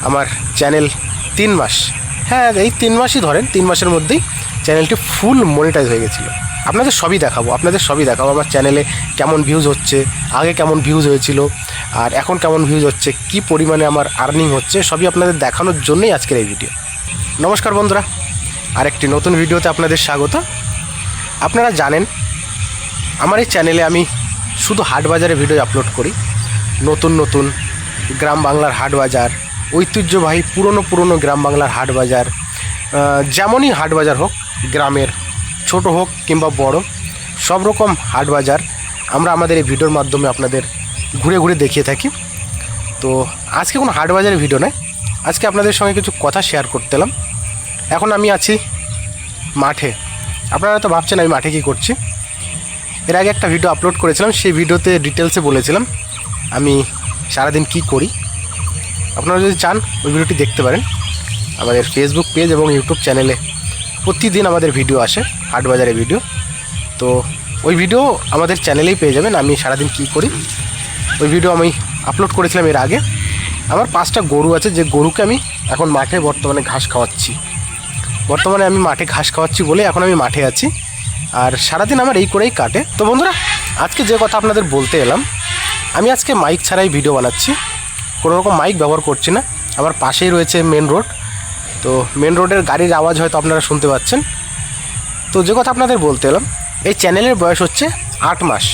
আমার চ্যানেল 3 মাস, হ্যাঁ এই 3 মাসই ধরেন, 3 মাসের মধ্যেই চ্যানেলটি ফুল মনিটাইজ হয়ে গেছিলো। আপনাদের সবই দেখাবো আমার চ্যানেলে কেমন ভিউজ হচ্ছে, আগে কেমন ভিউজ হয়েছিল আর এখন কেমন ভিউজ হচ্ছে, কি পরিমাণে আমার আর্নিং হচ্ছে, সবই আপনাদের দেখানোর জন্যই আজকের এই ভিডিও। নমস্কার বন্ধুরা, আরেকটি নতুন ভিডিওতে আপনাদের স্বাগত। আপনারা জানেন আমার এই চ্যানেলে আমি শুধু হাট বাজারে ভিডিও আপলোড করি। নতুন গ্রাম বাংলার হাট বাজার, ঐতিহ্যবাহী পুরনো গ্রাম বাংলার হাট বাজার, যেমনই হাট বাজার হোক, গ্রামের ছোট হোক কিংবা বড়, সব রকম হাট বাজার আমরা আমাদের এই ভিডিওর মাধ্যমে আপনাদের ঘুরে দেখিয়ে থাকি। তো আজকে কোনো হাট বাজারের ভিডিও নয়, আজকে আপনাদের সঙ্গে কিছু কথা শেয়ার করতে এলাম। এখন আমি আছি মাঠে। আপনারা তো ভাবছেন আমি মাঠে কী করছি। এর আগে একটা ভিডিও আপলোড করেছিলাম, সেই ভিডিওতে ডিটেলসে বলেছিলাম আমি সারাদিন কি করি। আপনারা যদি চান ওই ভিডিওটি দেখতে পারেন। আমাদের ফেসবুক পেজ এবং ইউটিউব চ্যানেলে প্রতিদিন আমাদের ভিডিও আসে, হাট বাজারের ভিডিও। তো ওই ভিডিও আমাদের চ্যানেলেই পেয়ে যাবেন, আমি সারাদিন কি করি। ওই ভিডিও আমি আপলোড করেছিলাম এর আগে। আমার 5টা গরু আছে, যে গরুকে আমি এখন মাঠে বর্তমানে ঘাস খাওয়াচ্ছি। আমি মাঠে ঘাস খাওয়াচ্ছি বলে এখন আমি মাঠে আছি, আর সারাদিন আমার এই করেই কাটে। তো বন্ধুরা, আজকে যে কথা আপনাদের বলতে এলাম, আমি আজকে মাইক ছাড়াই ভিডিও বানাচ্ছি, কোনো রকম মাইক ব্যবহার করছি না। আমার পাশেই রয়েছে মেন রোড, তো মেন রোডের গাড়ির আওয়াজ হয়তো আপনারা শুনতে পাচ্ছেন। তো যে কথা আপনাদের বলতে এলাম, এই চ্যানেলের বয়স হচ্ছে 8 মাস।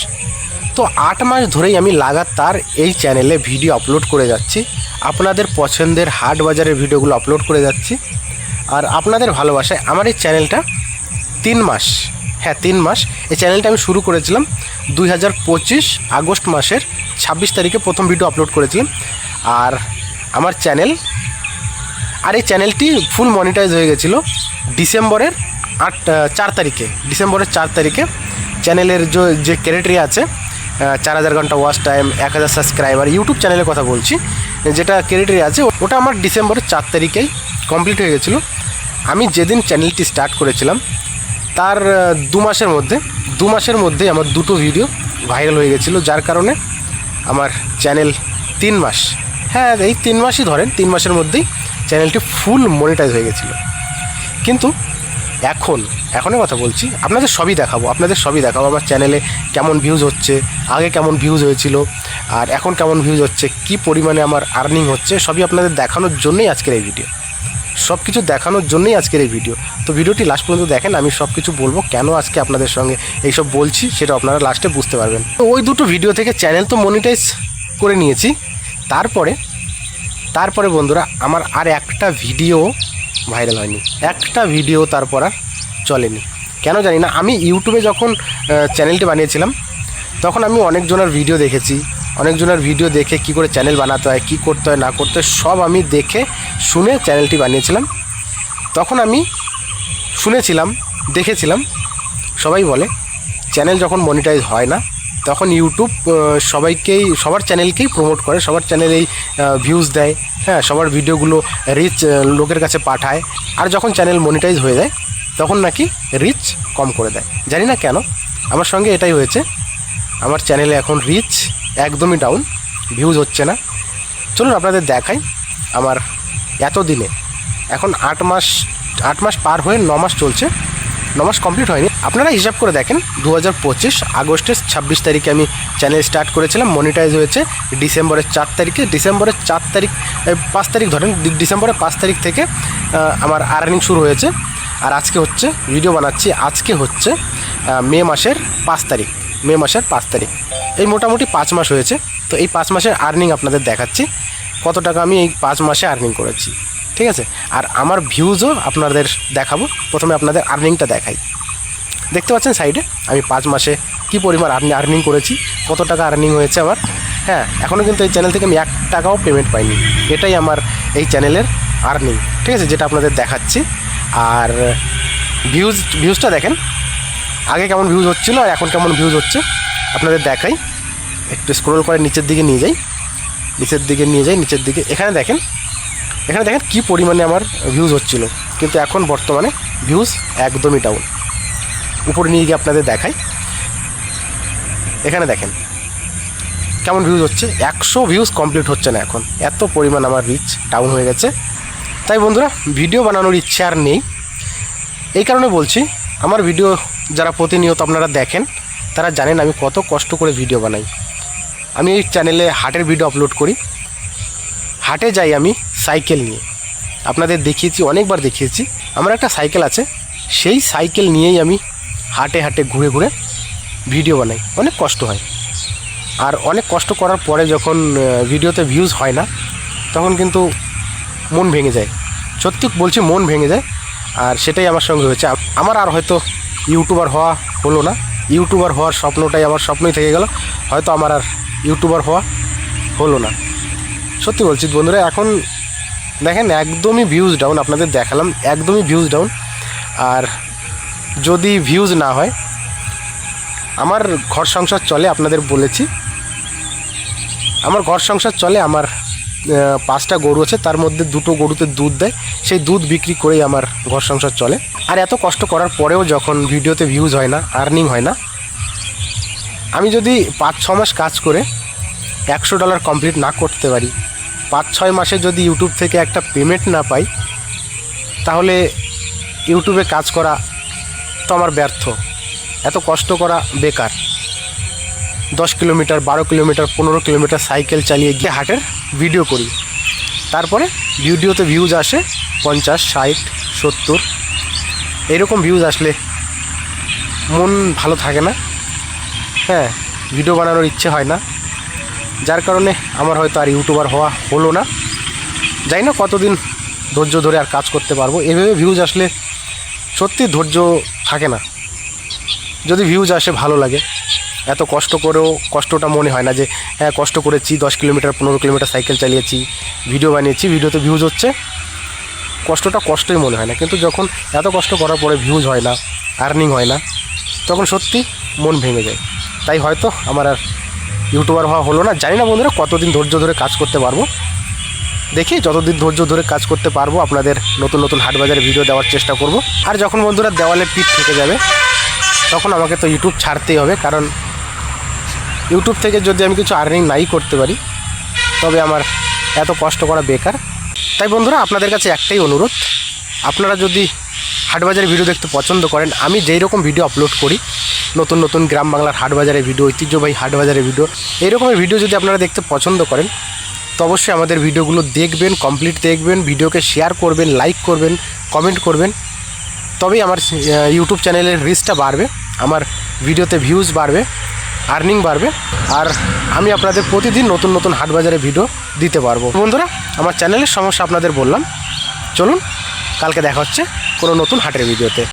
তো 8 মাস ধরেই আমি লাগাতার এই চ্যানেলে ভিডিও আপলোড করে যাচ্ছি, আপনাদের পছন্দের হাট বাজারের ভিডিওগুলো আপলোড করে যাচ্ছি। আর আপনাদের ভালোবাসায় আমার এই চ্যানেলটা 3 মাস, হ্যাঁ 3 মাস। এই চ্যানেলটা আমি শুরু করেছিলাম 2025 আগস্ট মাসের 26 তারিখে প্রথম ভিডিও আপলোড করেছিলাম। আর আমার এই চ্যানেলটি ফুল মনিটাইজ হয়ে গেছিলো ডিসেম্বরের 4 তারিখে। চ্যানেলের যে ক্রাইটেরিয়া আছে, 4000 ঘন্টা ওয়াচ টাইম, 1000 সাবস্ক্রাইবার, ইউটিউব চ্যানেলের কথা বলছি, যেটা ক্রাইটেরিয়া আছে ওটা আমার ডিসেম্বরের 4 তারিখেই কমপ্লিট হয়ে গেছিলো। আমি যেদিন চ্যানেলটি স্টার্ট করেছিলাম তার 2 মাসের মধ্যে আমার 2টো ভিডিও ভাইরাল হয়ে গেছিলো, যার কারণে আমার চ্যানেল 3 মাস, হ্যাঁ এই 3 মাসই ধরেন, 3 মাসের মধ্যেই চ্যানেলটি ফুল মনিটাইজ হয়ে গেছিলো। কিন্তু এখনের কথা বলছি, আপনাদের সবই দেখাবো আমার চ্যানেলে কেমন ভিউজ হচ্ছে, আগে কেমন ভিউজ হয়েছিল আর এখন কেমন ভিউজ হচ্ছে, কি পরিমাণে আমার আর্নিং হচ্ছে, সবই আপনাদের দেখানোর জন্যই আজকের এই ভিডিও। তো ভিডিওটি লাস্ট পর্যন্ত দেখেন, আমি সব কিছু বলবো কেন আজকে আপনাদের সঙ্গে এইসব বলছি, সেটা আপনারা লাস্টে বুঝতে পারবেন। তো ওই 2টো ভিডিও থেকে চ্যানেল তো মনিটাইজ করে নিয়েছি, তারপরে বন্ধুরা আমার আর একটা ভিডিও ভাইরাল হয়নি, একটা ভিডিও তারপর আর চলেনি, কেন জানি না। আমি ইউটিউবে যখন চ্যানেলটি বানিয়েছিলাম তখন আমি অনেকজনের ভিডিও দেখে কী করে চ্যানেল বানাতে হয়, কী করতে হয় না করতে হয়, সব আমি দেখে শুনে চ্যানেলটি বানিয়েছিলাম। তখন আমি দেখেছিলাম সবাই বলে চ্যানেল যখন মনিটাইজ হয় না তখন ইউটিউব সবার চ্যানেলকেই প্রমোট করে, সবার চ্যানেলেই ভিউজ দেয়, হ্যাঁ সবার ভিডিওগুলো রিচ লোকের কাছে পাঠায়। আর যখন চ্যানেল মনিটাইজ হয়ে যায় তখন নাকি রিচ কম করে দেয়। জানি না কেন, আমার সঙ্গে এটাই হয়েছে। আমার চ্যানেলে এখন রিচ একদমই ডাউন, ভিউজ হচ্ছে না। চলুন আপনাদের দেখাই আমার এতদিনে, এখন 8 মাস পার হয়ে 9 মাস চলছে, 9 মাস কমপ্লিট হয়নি। আপনারা হিসাব করে দেখেন, 2025 আগস্টের 26 তারিখে আমি চ্যানেল স্টার্ট করেছিলাম, মনিটাইজ হয়েছে ডিসেম্বরের 4 তারিখে। ডিসেম্বরের 5 তারিখ ধরেন, ডিসেম্বরের 5 তারিখ থেকে আমার আর্নিং শুরু হয়েছে। আর আজকে হচ্ছে ভিডিও বানাচ্ছি, আজকে হচ্ছে মে মাসের 5 তারিখ। এই মোটামুটি 5 মাস হয়েছে। তো এই 5 মাসের আর্নিং আপনাদের দেখাচ্ছি, কত টাকা আমি এই 5 মাসে আর্নিং করেছি, ঠিক আছে। আর আমার ভিউজও আপনাদের দেখাবো। প্রথমে আপনাদের আর্নিংটা দেখাই। দেখতে পাচ্ছেন সাইডে আমি 5 মাসে কী পরিমাণ আর্নিং করেছি, কত টাকা আর্নিং হয়েছে আমার। হ্যাঁ, এখনও কিন্তু এই চ্যানেল থেকে আমি 1 টাকাও পেমেন্ট পাইনি, এটাই আমার এই চ্যানেলের আর্নিং, ঠিক আছে, যেটা আপনাদের দেখাচ্ছি। আর ভিউজটা দেখেন, আগে কেমন ভিউজ হচ্ছিলো আর এখন কেমন ভিউজ হচ্ছে আপনাদের দেখাই। একটু স্ক্রল করে নিচের দিকে নিয়ে যাই, নিচের দিকে এখানে দেখেন কি পরিমাণে আমার ভিউজ হচ্ছিল, কিন্তু এখন বর্তমানে ভিউজ একদমই ডাউন। উপরে নিয়ে গিয়ে আপনাদের দেখাই, এখানে দেখেন কেমন ভিউজ হচ্ছে, 100 ভিউজ কমপ্লিট হচ্ছে না এখন, এত পরিমাণ আমার রিচ ডাউন হয়ে গেছে। তাই বন্ধুরা ভিডিও বানানোর ইচ্ছে আর নেই। এই কারণে বলছি, আমার ভিডিও যারা প্রতিনিয়ত আপনারা দেখেন তারা জানেন আমি কত কষ্ট করে ভিডিও বানাই। আমি এই চ্যানেলে হাটের ভিডিও আপলোড করি, হাটে যাই আমি সাইকেল নিয়ে, আপনাদের দেখিয়েছি, অনেকবার দেখিয়েছি। আমার একটা সাইকেল আছে, সেই সাইকেল নিয়েই আমি হাটে হাটে ঘুরে ঘুরে ভিডিও বানাই। অনেক কষ্ট হয়, আর অনেক কষ্ট করার পরে যখন ভিডিওতে ভিউজ হয় না তখন কিন্তু মন ভেঙে যায়, সত্যি বলছি মন ভেঙে যায়। আর সেটাই আমার সঙ্গে হয়েছে। আমার আর হয়তো ইউটিউবার হওয়া হলো না, ইউটিউবার হওয়ার স্বপ্নটাই আমার স্বপ্নই থেকে গেল, হয়তো আমার আর ইউটিউবার হওয়া হলো না। সত্যি বলছি বন্ধুরা, এখন দেখেন একদমই ভিউজ ডাউন, আপনাদের দেখালাম একদমই ভিউজ ডাউন। আর যদি ভিউজ না হয়, আমার ঘর সংসার চলে, আপনাদের বলেছি আমার ঘর সংসার চলে। আমার 5টা গরু আছে, তার মধ্যে 2টো গরুতে দুধ দেয়, সেই দুধ বিক্রি করেই আমার ঘর সংসার চলে। আর এত কষ্ট করার পরেও যখন ভিডিওতে ভিউজ হয় না, আর্নিং হয় না, আমি যদি 5-6 মাস কাজ করে $100 কমপ্লিট না করতে পারি, 5-6 মাসে যদি ইউটিউব থেকে একটা পেমেন্ট না পাই, তাহলে ইউটিউবে কাজ করা তো আমার ব্যর্থ, এত কষ্ট করা বেকার। 10 কিলোমিটার, 12 কিলোমিটার, 15 কিলোমিটার সাইকেল চালিয়ে গিয়ে হাটের ভিডিও করি, তারপরে ভিডিওতে ভিউজ আসে 50, 60, 70, এরকম ভিউজ আসলে মন ভালো থাকে না। হ্যাঁ, ভিডিও বানানোর ইচ্ছে হয় না, যার কারণে আমার হয়তো আর ইউটিউবার হওয়া হলো না। জানি না কতদিন ধৈর্য ধরে আর কাজ করতে পারবো। এভাবে ভিউজ আসলে সত্যি ধৈর্য থাকে না। যদি ভিউজ আসে ভালো লাগে, এত কষ্ট করেও কষ্টটা মনে হয় না যে হ্যাঁ কষ্ট করেছি, 10 কিলোমিটার 15 কিলোমিটার সাইকেল চালিয়েছি, ভিডিও বানিয়েছি, ভিডিওতে ভিউজ হচ্ছে, কষ্টটা কষ্টই মনে হয় না। কিন্তু যখন এত কষ্ট করার পরে ভিউজ হয় না, আর্নিং হয় না, তখন সত্যি মন ভেঙে যায়। তাই হয়তো আমার আর ইউটিউবার হওয়া হলো না। জানি না বন্ধুরা কতদিন ধৈর্য ধরে কাজ করতে পারবো, দেখি যতদিন ধৈর্য ধরে কাজ করতে পারবো আপনাদের নতুন নতুন হাট বাজারে ভিডিও দেওয়ার চেষ্টা করব। আর যখন বন্ধুরা দেওয়ালে পিঠ থেকে যাবে, তখন আমাকে তো ইউটিউব ছাড়তেই হবে, কারণ ইউটিউব থেকে যদি আমি কিছু আর্নিং নাই করতে পারি, তবে আমার এত কষ্ট করা বেকার। তাই বন্ধুরা আপনাদের কাছে একটাই অনুরোধ, আপনারা যদি হাটবাজারের ভিডিও দেখতে পছন্দ করেন, আমি যেই রকম ভিডিও আপলোড করি, নতুন নতুন গ্রাম বাংলার হাটবাজারের ভিডিও, ঐতিহ্যবাহী হাটবাজারের ভিডিও, এই রকমের ভিডিও যদি আপনারা দেখতে পছন্দ করেন, তো অবশ্যই আমাদের ভিডিওগুলো দেখবেন, কমপ্লিট দেখবেন, ভিডিওকে শেয়ার করবেন, লাইক করবেন, কমেন্ট করবেন, তবেই আমার ইউটিউব চ্যানেলের রিচটা বাড়বে, আমার ভিডিওতে ভিউজ বাড়বে, আর্নিং বাড়বে, আর আমি আপনাদের প্রতিদিন নতুন নতুন হাটবাজারে ভিডিও দিতে পারবো। বন্ধুরা আমার চ্যানেলের সমস্যা আপনাদের বললাম, চলুন কালকে দেখা হচ্ছে কোনো নতুন হাটের ভিডিওতে।